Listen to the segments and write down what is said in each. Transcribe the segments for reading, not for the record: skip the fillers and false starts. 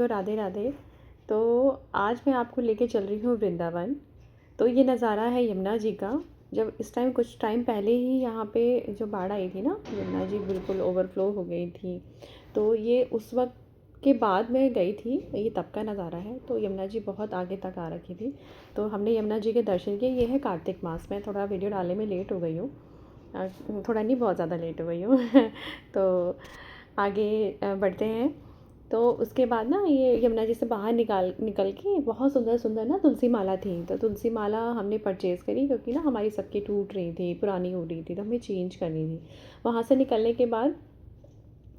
को राधे राधे। तो आज मैं आपको लेके चल रही हूँ वृंदावन। तो ये नज़ारा है यमुना जी का। जब इस टाइम कुछ टाइम पहले ही यहाँ पे जो बाढ़ आई थी ना, यमुना जी बिल्कुल ओवरफ्लो हो गई थी। तो ये उस वक्त के बाद मैं गई थी, ये तब का नज़ारा है। तो यमुना जी बहुत आगे तक आ रखी थी। तो हमने यमुना जी के दर्शन किए। ये है कार्तिक मास में, थोड़ा वीडियो डालने में लेट हो गई हूँ, थोड़ा नहीं बहुत ज़्यादा लेट हो गई हूँ तो आगे बढ़ते हैं। तो उसके बाद ना ये यमुना जी से बाहर निकल के बहुत सुंदर सुंदर ना तुलसी माला थी। तो तुलसी माला हमने परचेज़ करी, क्योंकि ना हमारी सबकी टूट रही थी, पुरानी हो रही थी, तो हमें चेंज करनी थी। वहाँ से निकलने के बाद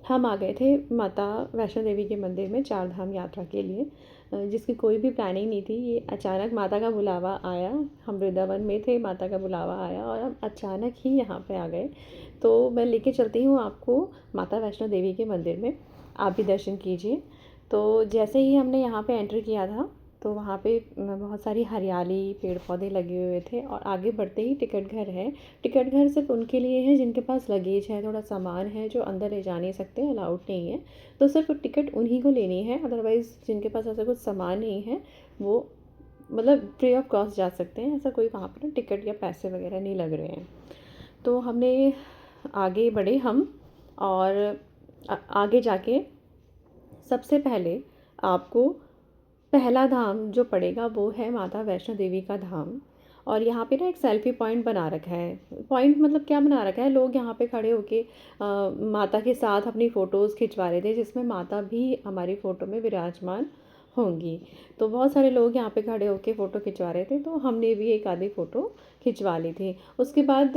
हम आ गए थे माता वैष्णो देवी के मंदिर में, चार धाम यात्रा के लिए, जिसकी कोई भी प्लानिंग नहीं थी। ये अचानक माता का बुलावा आया। हम वृंदावन में थे, माता का बुलावा आया और हम अचानक ही यहाँ पे आ गए। तो मैं लेके चलती हूँ आपको माता वैष्णो देवी के मंदिर में, आप भी दर्शन कीजिए। तो जैसे ही हमने यहाँ पे एंटर किया था, तो वहाँ पे बहुत सारी हरियाली, पेड़ पौधे लगे हुए थे और आगे बढ़ते ही टिकट घर है। टिकट घर सिर्फ उनके लिए है जिनके पास लगेज है, थोड़ा सामान है, जो अंदर ले जा नहीं सकते, अलाउड नहीं है। तो सिर्फ टिकट उन्हीं को लेनी है। अदरवाइज़ जिनके पास ऐसा कुछ सामान नहीं है वो मतलब फ्री ऑफ कॉस्ट जा सकते हैं। ऐसा कोई वहाँ पर टिकट या पैसे वगैरह नहीं लग रहे हैं। तो हमने आगे बढ़े हम, और आगे जाके सबसे पहले आपको पहला धाम जो पड़ेगा वो है माता वैष्णो देवी का धाम। और यहाँ पे ना एक सेल्फ़ी पॉइंट बना रखा है। पॉइंट मतलब क्या बना रखा है, लोग यहाँ पे खड़े होके माता के साथ अपनी फ़ोटोज़ खिंचवा रहे थे, जिसमें माता भी हमारी फ़ोटो में विराजमान होंगी। तो बहुत सारे लोग यहाँ पे खड़े होके फ़ोटो खिंचवा रहे थे, तो हमने भी एक आधी फ़ोटो खिंचवा ली थी। उसके बाद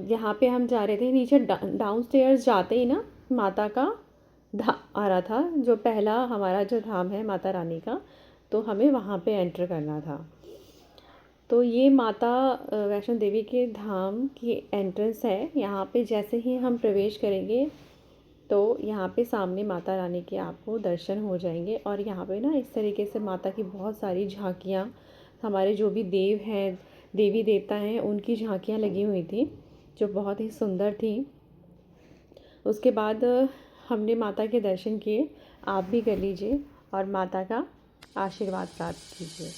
यहाँ पे हम जा रहे थे नीचे, डाउन स्टेयर्स जाते ही ना माता का आ रहा था, जो पहला हमारा जो धाम है माता रानी का, तो हमें वहाँ पे एंटर करना था। तो ये माता वैष्णो देवी के धाम की एंट्रेंस है। यहाँ पे जैसे ही हम प्रवेश करेंगे तो यहाँ पे सामने माता रानी के आपको दर्शन हो जाएंगे। और यहाँ पे ना इस तरीके से माता की बहुत सारी झांकियाँ, हमारे जो भी देव हैं, देवी देवता हैं, उनकी झांकियाँ लगी हुई थी, जो बहुत ही सुंदर थी। उसके बाद हमने माता के दर्शन किए, आप भी कर लीजिए और माता का आशीर्वाद प्राप्त कीजिए।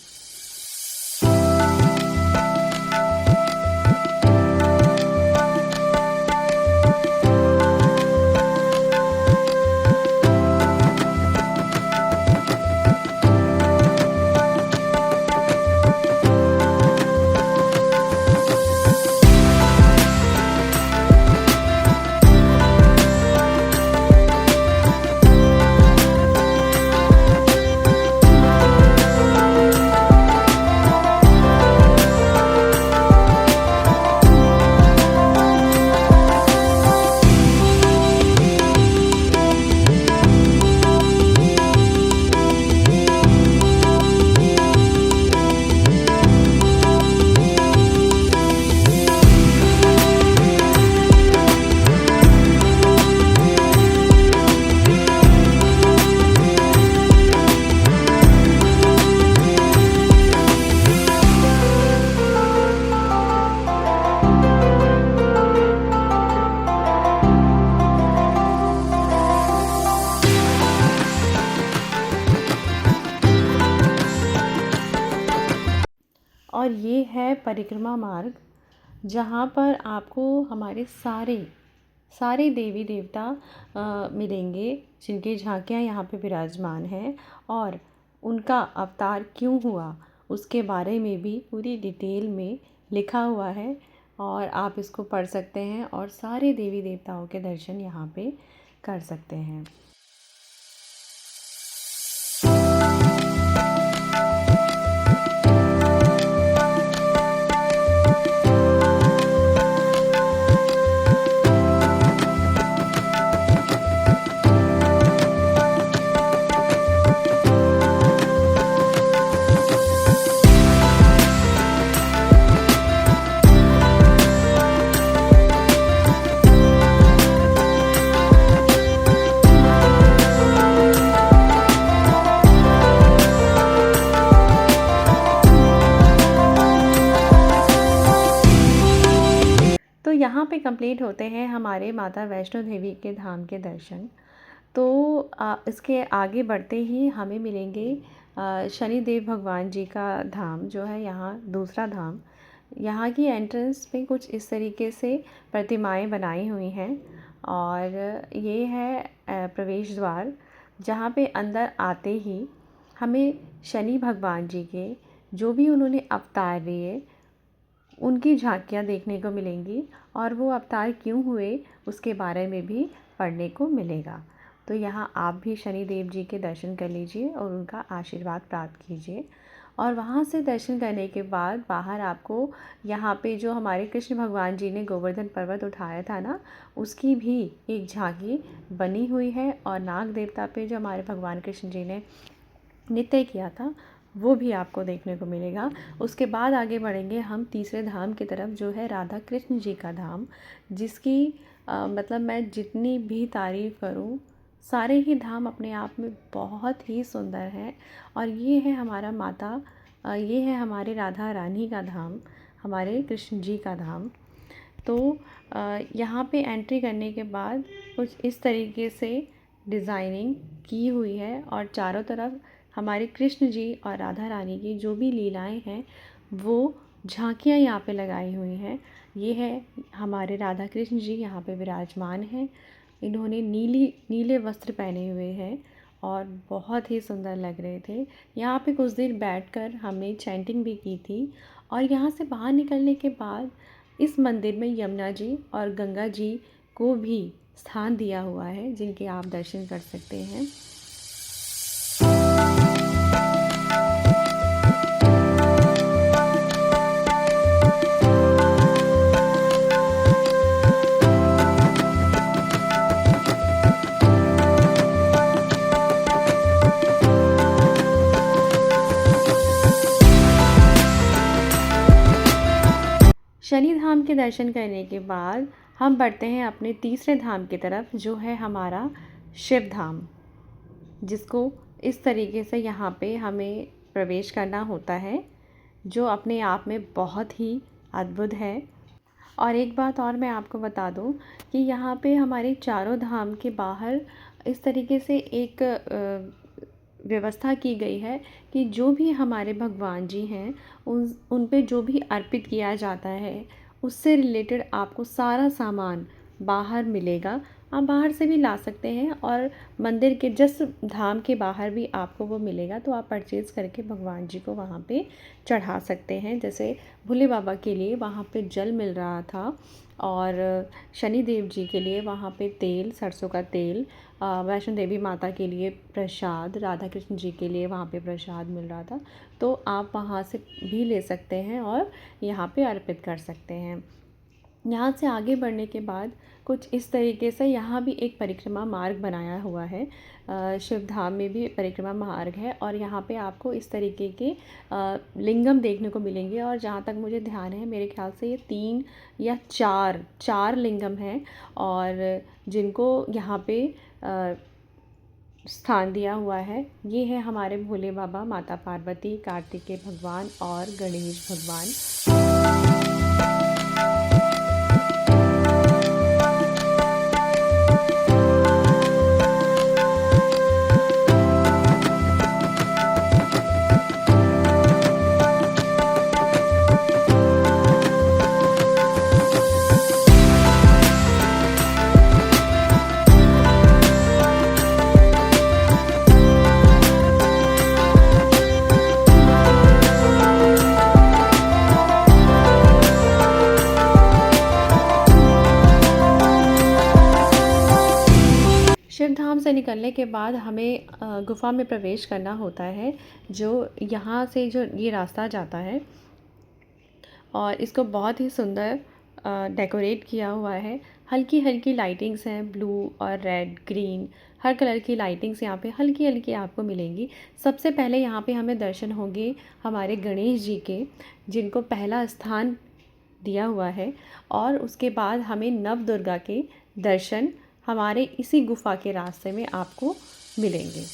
और ये है परिक्रमा मार्ग, जहाँ पर आपको हमारे सारे देवी देवता मिलेंगे, जिनकी झांकियाँ यहाँ पे विराजमान हैं। और उनका अवतार क्यों हुआ उसके बारे में भी पूरी डिटेल में लिखा हुआ है, और आप इसको पढ़ सकते हैं और सारे देवी देवताओं के दर्शन यहाँ पे कर सकते हैं। तो यहाँ पे कंप्लीट होते हैं हमारे माता वैष्णो देवी के धाम के दर्शन। तो इसके आगे बढ़ते ही हमें मिलेंगे शनिदेव भगवान जी का धाम, जो है यहाँ दूसरा धाम। यहाँ की एंट्रेंस पे कुछ इस तरीके से प्रतिमाएं बनाई हुई हैं और ये है प्रवेश द्वार, जहाँ पे अंदर आते ही हमें शनि भगवान जी के जो भी उन्होंने अवतार लिए उनकी झांकियाँ देखने को मिलेंगी और वो अवतार क्यों हुए उसके बारे में भी पढ़ने को मिलेगा। तो यहाँ आप भी शनि देव जी के दर्शन कर लीजिए और उनका आशीर्वाद प्राप्त कीजिए। और वहाँ से दर्शन करने के बाद बाहर आपको यहाँ पे जो हमारे कृष्ण भगवान जी ने गोवर्धन पर्वत उठाया था ना, उसकी भी एक झांकी बनी हुई है और नाग देवता पे जो हमारे भगवान कृष्ण जी ने नृत्य किया था वो भी आपको देखने को मिलेगा। उसके बाद आगे बढ़ेंगे हम तीसरे धाम की तरफ, जो है राधा कृष्ण जी का धाम, जिसकी मतलब मैं जितनी भी तारीफ़ करूं, सारे ही धाम अपने आप में बहुत ही सुंदर हैं। और ये है हमारा ये है हमारे राधा रानी का धाम, हमारे कृष्ण जी का धाम। तो यहाँ पे एंट्री करने के बाद कुछ इस तरीके से डिज़ाइनिंग की हुई है और चारों तरफ हमारे कृष्ण जी और राधा रानी की जो भी लीलाएं हैं वो झांकियाँ यहाँ पे लगाई हुई हैं। ये है हमारे राधा कृष्ण जी यहाँ पे विराजमान हैं। इन्होंने नीले वस्त्र पहने हुए हैं और बहुत ही सुंदर लग रहे थे। यहाँ पे कुछ देर बैठकर हमने चैंटिंग भी की थी। और यहाँ से बाहर निकलने के बाद इस मंदिर में यमुना जी और गंगा जी को भी स्थान दिया हुआ है, जिनके आप दर्शन कर सकते हैं। शनि धाम के दर्शन करने के बाद हम बढ़ते हैं अपने तीसरे धाम की तरफ, जो है हमारा शिव धाम, जिसको इस तरीके से यहाँ पे हमें प्रवेश करना होता है, जो अपने आप में बहुत ही अद्भुत है। और एक बात और मैं आपको बता दूं कि यहाँ पे हमारे चारों धाम के बाहर इस तरीके से एक व्यवस्था की गई है कि जो भी हमारे भगवान जी हैं उन पे जो भी अर्पित किया जाता है उससे रिलेटेड आपको सारा सामान बाहर मिलेगा। आप बाहर से भी ला सकते हैं और मंदिर के जस्ट धाम के बाहर भी आपको वो मिलेगा, तो आप परचेज़ करके भगवान जी को वहाँ पे चढ़ा सकते हैं। जैसे भोले बाबा के लिए वहाँ पे जल मिल रहा था और शनि देव जी के लिए वहाँ पे तेल, सरसों का तेल, वैष्णो देवी माता के लिए प्रसाद, राधा कृष्ण जी के लिए वहाँ पे प्रसाद मिल रहा था। तो आप वहाँ से भी ले सकते हैं और यहाँ पे अर्पित कर सकते हैं। यहाँ से आगे बढ़ने के बाद कुछ इस तरीके से यहाँ भी एक परिक्रमा मार्ग बनाया हुआ है। शिव धाम में भी परिक्रमा मार्ग है और यहाँ पे आपको इस तरीके के लिंगम देखने को मिलेंगे। और जहाँ तक मुझे ध्यान है मेरे ख्याल से ये 3 या 4 लिंगम हैं और जिनको यहाँ पे स्थान दिया हुआ है। ये है हमारे भोले बाबा, माता पार्वती, कार्तिकेय भगवान और गणेश भगवान। शिव धाम से निकलने के बाद हमें गुफ़ा में प्रवेश करना होता है, जो यहाँ से जो ये रास्ता जाता है और इसको बहुत ही सुंदर डेकोरेट किया हुआ है। हल्की हल्की लाइटिंग्स हैं, ब्लू और रेड, ग्रीन, हर कलर की लाइटिंग्स यहाँ पे हल्की हल्की आपको मिलेंगी। सबसे पहले यहाँ पे हमें दर्शन होंगे हमारे गणेश जी के, जिनको पहला स्थान दिया हुआ है। और उसके बाद हमें नव दुर्गा के दर्शन हमारे इसी गुफ़ा के रास्ते में आपको मिलेंगे।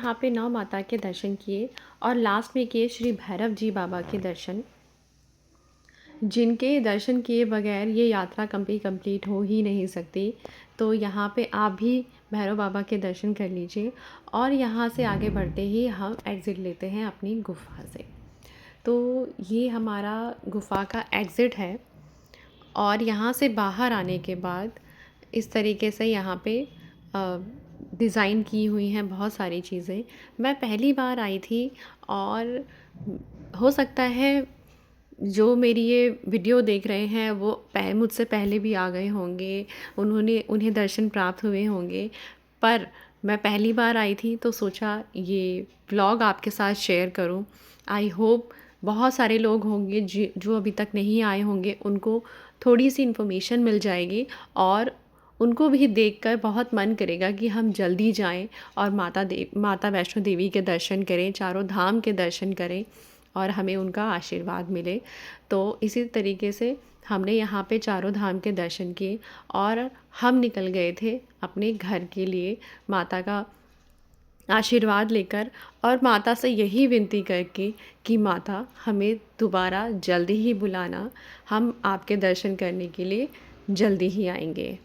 यहाँ पे नौ माता के दर्शन किए और लास्ट में किए श्री भैरव जी बाबा के दर्शन, जिनके दर्शन किए बगैर ये यात्रा कंप्लीट हो ही नहीं सकती। तो यहाँ पे आप भी भैरव बाबा के दर्शन कर लीजिए और यहाँ से आगे बढ़ते ही हम एग्ज़िट लेते हैं अपनी गुफ़ा से। तो ये हमारा गुफ़ा का एग्ज़िट है और यहाँ से बाहर आने के बाद इस तरीके से यहाँ पे डिज़ाइन की हुई हैं बहुत सारी चीज़ें। मैं पहली बार आई थी और हो सकता है जो मेरी ये वीडियो देख रहे हैं वो मुझसे पहले भी आ गए होंगे, उन्हें दर्शन प्राप्त हुए होंगे, पर मैं पहली बार आई थी तो सोचा ये व्लॉग आपके साथ शेयर करूं। आई होप बहुत सारे लोग होंगे जो अभी तक नहीं आए होंगे, उनको थोड़ी सी इन्फॉर्मेशन मिल जाएगी और उनको भी देखकर बहुत मन करेगा कि हम जल्दी जाएं और माता वैष्णो देवी के दर्शन करें, चारों धाम के दर्शन करें और हमें उनका आशीर्वाद मिले। तो इसी तरीके से हमने यहाँ पे चारों धाम के दर्शन किए और हम निकल गए थे अपने घर के लिए माता का आशीर्वाद लेकर और माता से यही विनती करके कि माता हमें दोबारा जल्दी ही बुलाना, हम आपके दर्शन करने के लिए जल्दी ही आएंगे।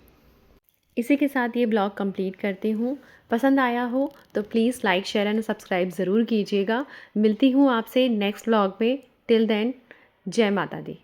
इसी के साथ ये ब्लॉग कंप्लीट करती हूँ। पसंद आया हो तो please like share and subscribe ज़रूर कीजिएगा। मिलती हूँ आपसे नेक्स्ट ब्लॉग में। टिल देन, जय माता दी।